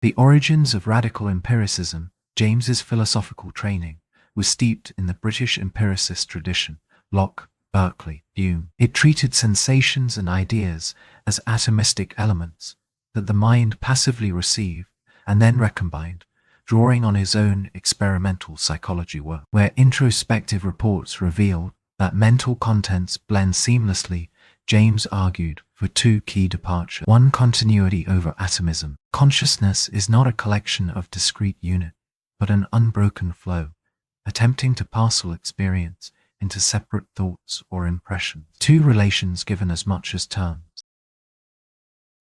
The origins of radical empiricism. James's philosophical training was steeped in the British empiricist tradition, Locke, Berkeley, Hume. It treated sensations and ideas as atomistic elements that the mind passively received and then recombined, drawing on his own experimental psychology work, where introspective reports revealed that mental contents blend seamlessly. James argued for two key departures. One, continuity over atomism. Consciousness is not a collection of discrete units, but an unbroken flow, attempting to parcel experience into separate thoughts or impressions. Two, relations given as much as terms.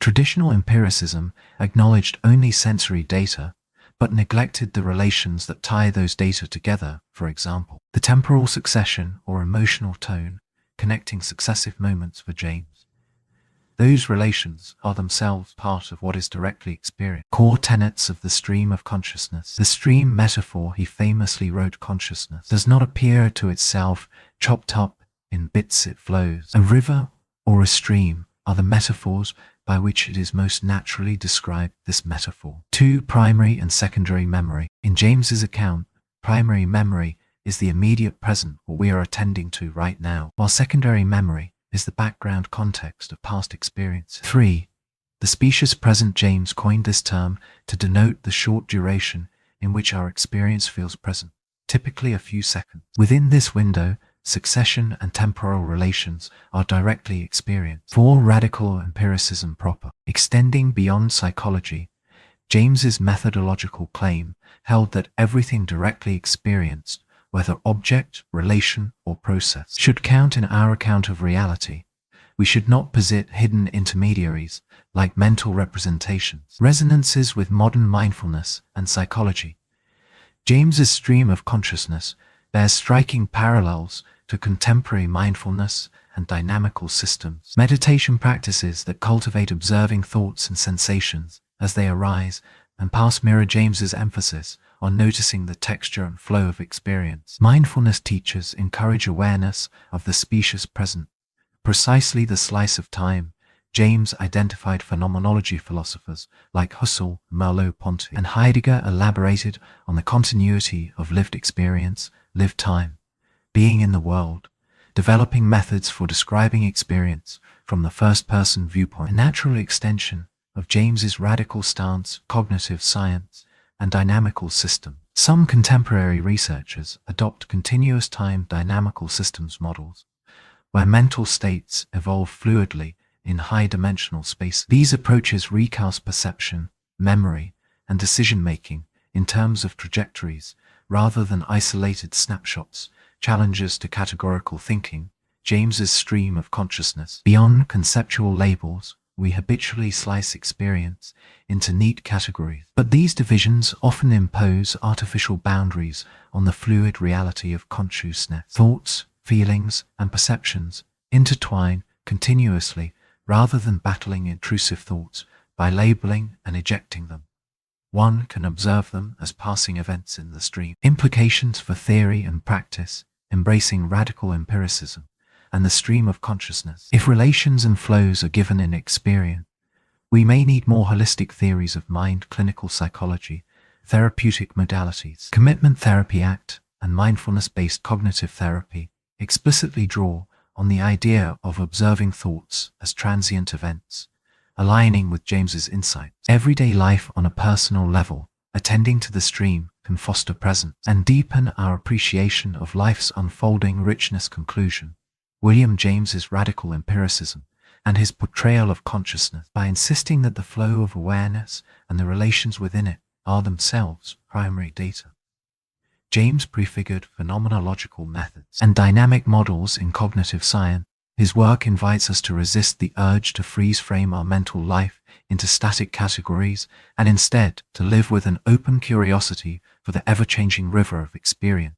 Traditional empiricism acknowledged only sensory data, but neglected the relations that tie those data together. For example, the temporal succession or emotional tone connecting successive moments for James. Those relations are themselves part of what is directly experienced. Core tenets of the stream of consciousness. The stream metaphor, he famously wrote, consciousness does not appear to itself chopped up in bits, it flows. A river or a stream are the metaphors by which it is most naturally described. This metaphor. Two, primary and secondary memory. In James's account, primary memory is the immediate present, what we are attending to right now, while secondary memory is the background context of past experience. 3. The specious present. James coined this term to denote the short duration in which our experience feels present, typically a few seconds. Within this window, succession and temporal relations are directly experienced. 4. Radical empiricism proper. Extending beyond psychology, James's methodological claim held that everything directly experienced, whether object, relation, or process, should count in our account of reality. We should not posit hidden intermediaries, like mental representations. Resonances with modern mindfulness and psychology. James's stream of consciousness bears striking parallels to contemporary mindfulness and dynamical systems. Meditation practices that cultivate observing thoughts and sensations as they arise and pass mirror James's emphasis on noticing the texture and flow of experience. Mindfulness teachers encourage awareness of the specious present, precisely the slice of time. James identified phenomenology philosophers like Husserl, Merleau-Ponty, and Heidegger elaborated on the continuity of lived experience, lived time, being in the world, developing methods for describing experience from the first-person viewpoint. A natural extension of James's radical stance, cognitive science, and dynamical system. Some contemporary researchers adopt continuous time dynamical systems models, where mental states evolve fluidly in high-dimensional space. These approaches recast perception, memory, and decision-making in terms of trajectories rather than isolated snapshots, challenges to categorical thinking. James's stream of consciousness. Beyond conceptual labels, we habitually slice experience into neat categories. But these divisions often impose artificial boundaries on the fluid reality of consciousness. Thoughts, feelings, and perceptions intertwine continuously rather than battling intrusive thoughts by labeling and ejecting them. One can observe them as passing events in the stream. Implications for theory and practice. Embracing radical empiricism and the stream of consciousness. If relations and flows are given in experience, we may need more holistic theories of mind, clinical psychology, therapeutic modalities. Commitment Therapy Act and mindfulness-based cognitive therapy explicitly draw on the idea of observing thoughts as transient events, aligning with James's insights. Everyday life on a personal level, attending to the stream, can foster presence and deepen our appreciation of life's unfolding richness. Conclusion. William James's radical empiricism and his portrayal of consciousness by insisting that the flow of awareness and the relations within it are themselves primary data. James prefigured phenomenological methods and dynamic models in cognitive science. His work invites us to resist the urge to freeze-frame our mental life into static categories and instead to live with an open curiosity for the ever-changing river of experience.